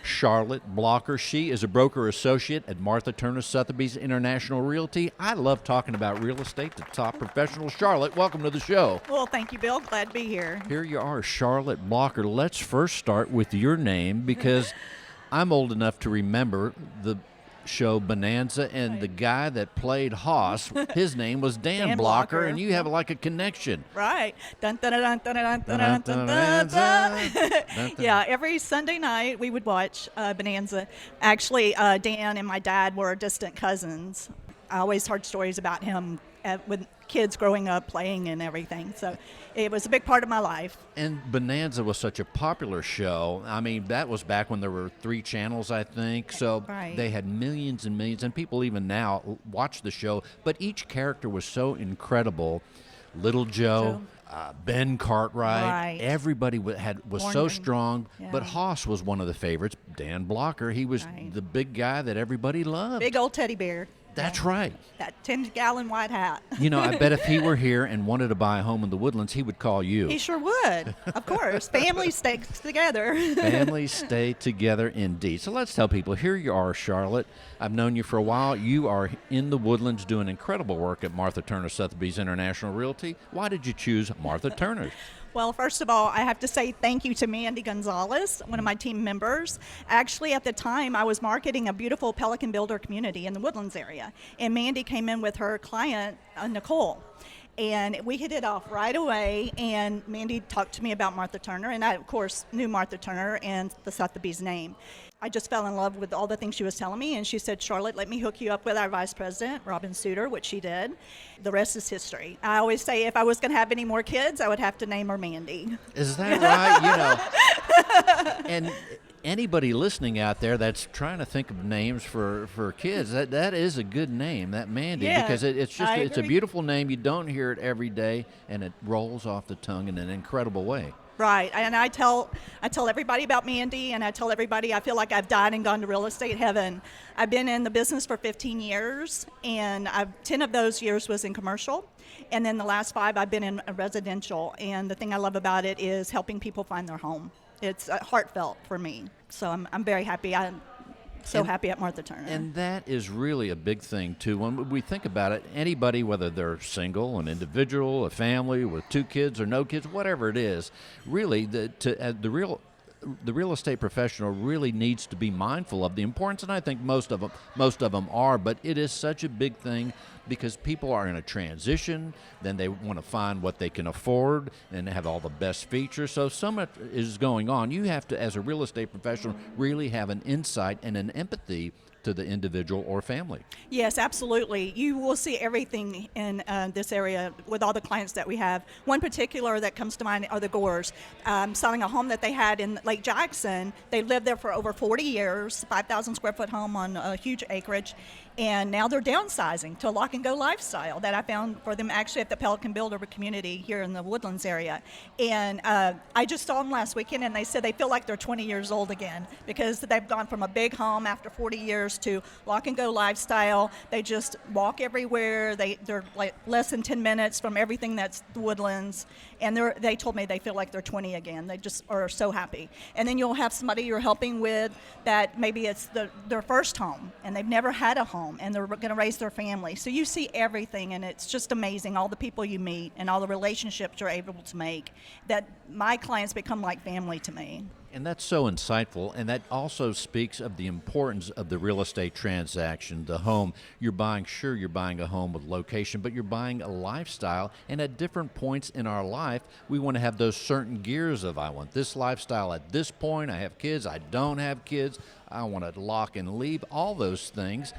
Charlotte Blocker, she is a broker associate at Martha Turner Sotheby's International Realty. I love talking about real estate to top professionals. Charlotte, welcome to the show. Well, thank you, Bill. Glad to be here. Here you are, Charlotte Blocker. Let's first start with your name because I'm old enough to remember the show Bonanza, and the guy that played Hoss, his name was Dan Blocker, and you have like a connection. Right. Dun, dun, dun, dun, dun, dun, dun, dun, dun, dun. Yeah, every Sunday night we would watch Bonanza. Actually, Dan and my dad were distant cousins. I always heard stories about him with kids growing up playing and everything. So it was a big part of my life. And Bonanza was such a popular show. I mean, that was back when there were 3 channels, I think. So right. They had millions and millions, and people even now watch the show. But each character was so incredible. Little Joe, Ben Cartwright, right. Everybody was so strong. Yeah. But Hoss was one of the favorites. Dan Blocker, he was the big guy that everybody loved. Big old teddy bear. That's right. That 10-gallon white hat. You know, I bet if he were here and wanted to buy a home in the Woodlands, he would call you. He sure would. Of course. Families stay together. Families stay together indeed. So let's tell people, here you are, Charlotte. I've known you for a while. You are in the Woodlands doing incredible work at Martha Turner Sotheby's International Realty. Why did you choose Martha Turner? Well, first of all, I have to say thank you to Mandy Gonzales, one of my team members. Actually, at the time, I was marketing a beautiful Pelican Builder community in the Woodlands area, and Mandy came in with her client, Nicole. And we hit it off right away, and Mandy talked to me about Martha Turner, and I, of course, knew Martha Turner and the Sotheby's name. I just fell in love with all the things she was telling me, and she said, Charlotte, let me hook you up with our vice president, Robin Suter, which she did. The rest is history. I always say if I was going to have any more kids, I would have to name her Mandy. Is that right? And anybody listening out there that's trying to think of names for kids, that is a good name, that Mandy, Yeah, because it's I a agree. beautiful name. You don't hear it every day, and it rolls off the tongue in an incredible way. Right, and I tell everybody about Mandy, and I tell everybody I feel like I've died and gone to real estate heaven. I've been in the business for 15 years, and 10 of those years was in commercial, and then the last 5 I've been in residential, and the thing I love about it is helping people find their home. It's heartfelt for me, so I'm very happy. I'm so happy at Martha Turner. And that is really a big thing, too. When we think about it, anybody, whether they're single, an individual, a family with 2 kids or no kids, whatever it is, really, the real estate professional really needs to be mindful of the importance, and I think most of them are, but it is such a big thing because people are in a transition, then they want to find what they can afford and have all the best features. So much is going on. You have to, as a real estate professional, really have an insight and an empathy to the individual or family. Yes, absolutely. You will see everything in this area with all the clients that we have. One particular that comes to mind are the Gores. Selling a home that they had in Lake Jackson. They lived there for over 40 years, 5,000 square foot home on a huge acreage. And now they're downsizing to a lock and go lifestyle that I found for them actually at the Pelican Builder community here in the Woodlands area. And I just saw them last weekend, and they said they feel like they're 20 years old again because they've gone from a big home after 40 years to lock and go lifestyle. They just walk everywhere. They're like less than 10 minutes from everything that's the Woodlands. And they told me they feel like they're 20 again. They just are so happy. And then you'll have somebody you're helping with that maybe it's their first home and they've never had a home and they're going to raise their family. So you see everything, and it's just amazing, all the people you meet and all the relationships you're able to make, that my clients become like family to me. And that's so insightful, and that also speaks of the importance of the real estate transaction, the home. You're buying a home with location, but you're buying a lifestyle, and at different points in our life, we want to have those certain gears of, I want this lifestyle at this point, I have kids, I don't have kids, I want to lock and leave, all those things,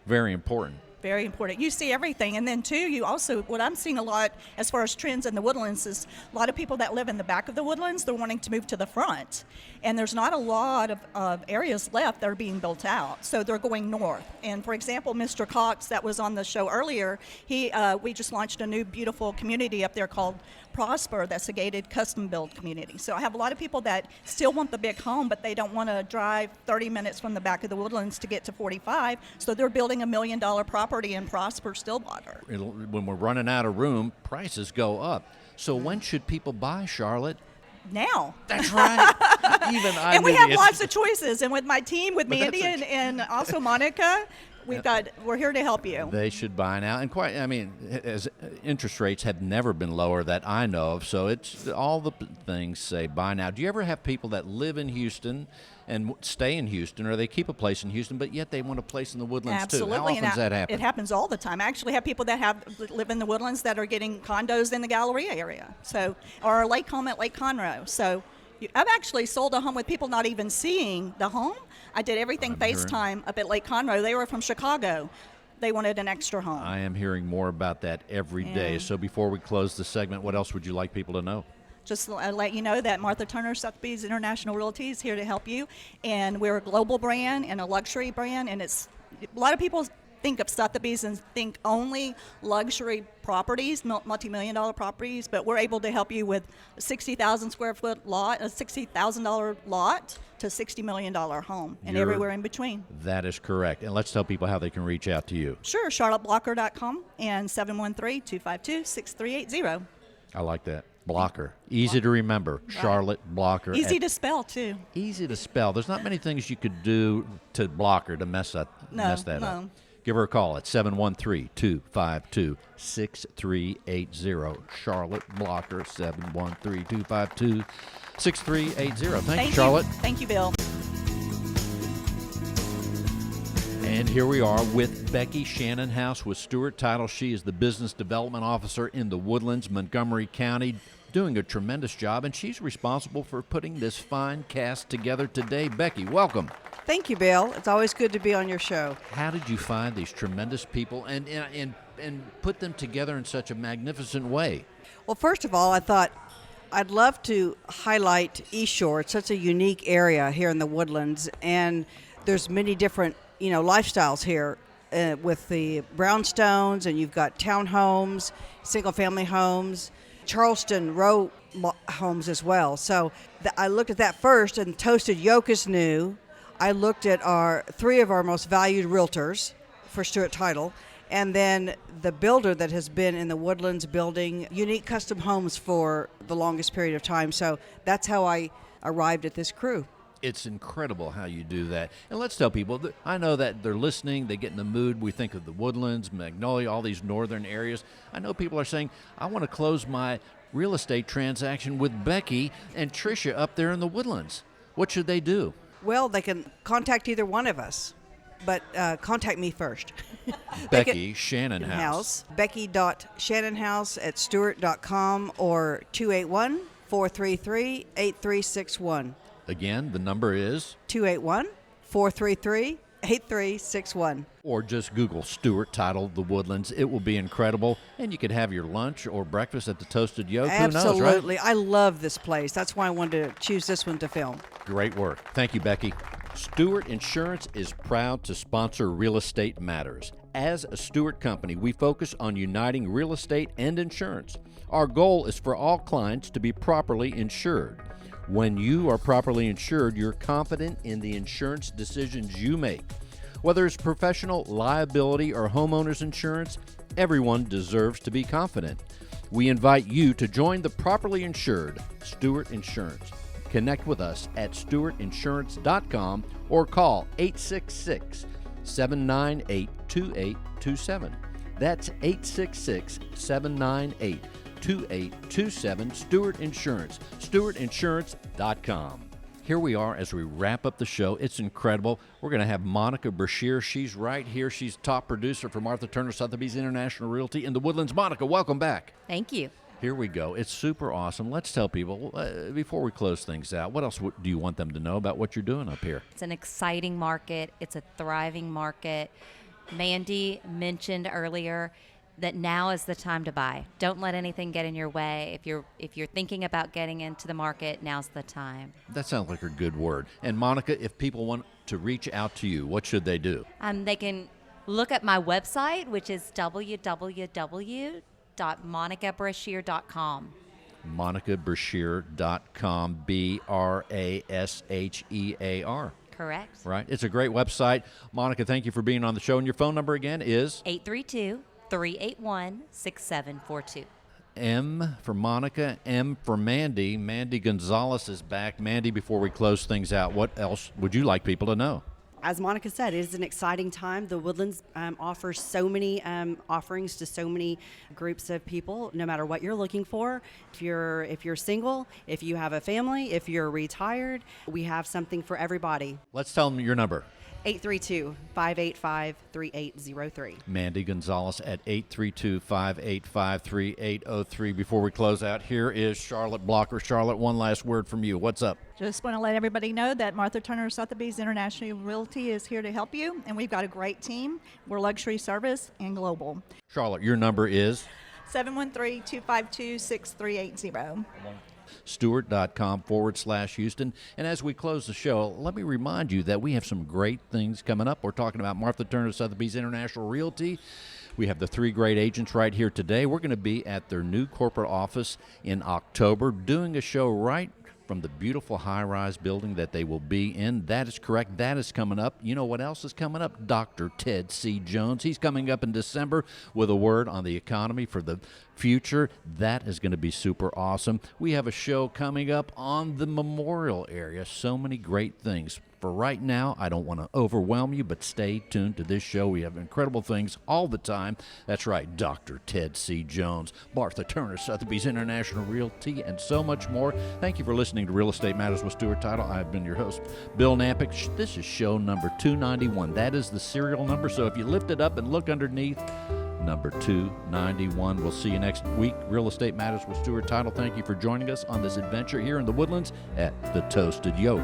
very important. Very important. You see everything. And then, too, you also, what I'm seeing a lot as far as trends in the Woodlands is a lot of people that live in the back of the Woodlands, they're wanting to move to the front. And there's not a lot of areas left that are being built out. So they're going north. And, for example, Mr. Cox, that was on the show earlier, we just launched a new beautiful community up there called Prosper. That's a gated custom build community. So I have a lot of people that still want the big home, but they don't want to drive 30 minutes from the back of the Woodlands to get to 45. So they're building $1 million property in Prosper, Stillwater. When we're running out of room, prices go up. So when should people buy, Charlotte? Now. That's right. Even I and we knew have the- lots of choices. And with my team, with But Mandy that's and also Monica, we're here to help you. They should buy now. And as interest rates have never been lower that I know of, so it's all the things say buy now. Do you ever have people that live in Houston and stay in Houston, or they keep a place in Houston, but yet they want a place in the Woodlands Absolutely. too? How often does that happen? It happens all the time. I actually have people that live in the Woodlands that are getting condos in the Galleria area, or a lake home at Lake Conroe. So I've actually sold a home with people not even seeing the home. I did everything FaceTime up at Lake Conroe. They were from Chicago. They wanted an extra home. I am hearing more about that every day. So before we close the segment, what else would you like people to know? Just let you know that Martha Turner Sotheby's International Realty is here to help you. And we're a global brand and a luxury brand. And it's a lot of people think of Sotheby's and think only luxury properties, multi-million-dollar properties, but we're able to help you with a 60,000 square foot lot, a $60,000 lot to $60 million home, and everywhere in between. That is correct. And let's tell people how they can reach out to you. Sure, charlotteblocker.com and 713-252-6380. I like that. Blocker. Easy to remember. Right. Charlotte Blocker. Easy to spell, too. Easy to spell. There's not many things you could do to Blocker to mess that up. Give her a call at 713-252-6380. Charlotte Blocker, 713-252-6380. Thank you, Charlotte. Thank you, Bill. And here we are with Becky Shannonhouse with Stewart Title. She is the Business Development Officer in the Woodlands, Montgomery County, doing a tremendous job, and she's responsible for putting this fine cast together today. Becky, welcome. Thank you, Bill. It's always good to be on your show. How did you find these tremendous people and put them together in such a magnificent way? Well, first of all, I thought I'd love to highlight East Shore. It's such a unique area here in the Woodlands, and there's many different, lifestyles here with the brownstones, and you've got townhomes, single-family homes, Charleston row homes as well. So I looked at that first, and Toasted Yolk is new. I looked at three of our most valued realtors for Stewart Title, and then the builder that has been in the Woodlands building unique custom homes for the longest period of time. So that's how I arrived at this crew. It's incredible how you do that. And let's tell people, I know that they're listening, they get in the mood. We think of the Woodlands, Magnolia, all these northern areas. I know people are saying, I want to close my real estate transaction with Becky and Tricia up there in the Woodlands. What should they do? Well, they can contact either one of us, but contact me first. Becky Shannonhouse. Becky.Shannonhouse@stewart.com or 281-433-8361. Again, the number is 281-433-8361. Or just Google Stewart Title, The Woodlands. It will be incredible. And you could have your lunch or breakfast at the Toasted Yolk. Absolutely. Who knows, right? I love this place. That's why I wanted to choose this one to film. Great work. Thank you, Becky. Stewart Insurance is proud to sponsor Real Estate Matters. As a Stewart company, we focus on uniting real estate and insurance. Our goal is for all clients to be properly insured. When you are properly insured, you're confident in the insurance decisions you make. Whether it's professional, liability, or homeowners insurance, everyone deserves to be confident. We invite you to join the properly insured Stewart Insurance. Connect with us at stewartinsurance.com or call 866-798-2827. That's 866-798-2827, Stewart Insurance, stewartinsurance.com. Here we are as we wrap up the show. It's incredible. We're going to have Monica Brashear. She's right here. She's top producer for Martha Turner Sotheby's International Realty in the Woodlands. Monica, welcome back. Thank you. Here we go. It's super awesome. Let's tell people, before we close things out, what else do you want them to know about what you're doing up here? It's an exciting market. It's a thriving market. Mandy mentioned earlier that now is the time to buy. Don't let anything get in your way. If you're thinking about getting into the market, now's the time. That sounds like a good word. And Monica, if people want to reach out to you, what should they do? They can look at my website, which is www.monicabrashear.com. MonicaBrashear.com, Brashear. Correct. Right. It's a great website. Monica, thank you for being on the show. And your phone number again is? 832-381-6742. M for Monica, M for Mandy. Mandy Gonzales is back. Mandy, before we close things out, what else would you like people to know? As Monica said, it is an exciting time. The Woodlands offers so many offerings to so many groups of people, no matter what you're looking for. If you're single, if you have a family, if you're retired, we have something for everybody. Let's tell them your number. 832-585-3803. Mandy Gonzales at 832-585-3803. Before we close out, here is Charlotte Blocker. Charlotte, one last word from you. What's up? Just want to let everybody know that Martha Turner Sotheby's International Realty is here to help you, and we've got a great team. We're luxury service and global. Charlotte, your number is? 713-252-6380. Stewart.com/Houston. And as we close the show, let me remind you that we have some great things coming up. We're talking about Martha Turner Sotheby's International Realty. We have the three great agents right here today. We're going to be at their new corporate office in October doing a show right from the beautiful high-rise building that they will be in. That is correct. That is coming up. You know what else is coming up? Dr. Ted C. Jones. He's coming up in December with a word on the economy for the future. That is going to be super awesome. We have a show coming up on the Memorial area. So many great things. for right now, I don't want to overwhelm you, but stay tuned to this show. We have incredible things all the time. That's right, Dr. Ted C. Jones, Martha Turner, Sotheby's International Realty, and so much more. Thank you for listening to Real Estate Matters with Stewart Title. I've been your host, Bill Nampick. This is show number 291. That is the serial number, so if you lift it up and look underneath, number 291. We'll see you next week. Real Estate Matters with Stewart Title. Thank you for joining us on this adventure here in the Woodlands at the Toasted Yolk.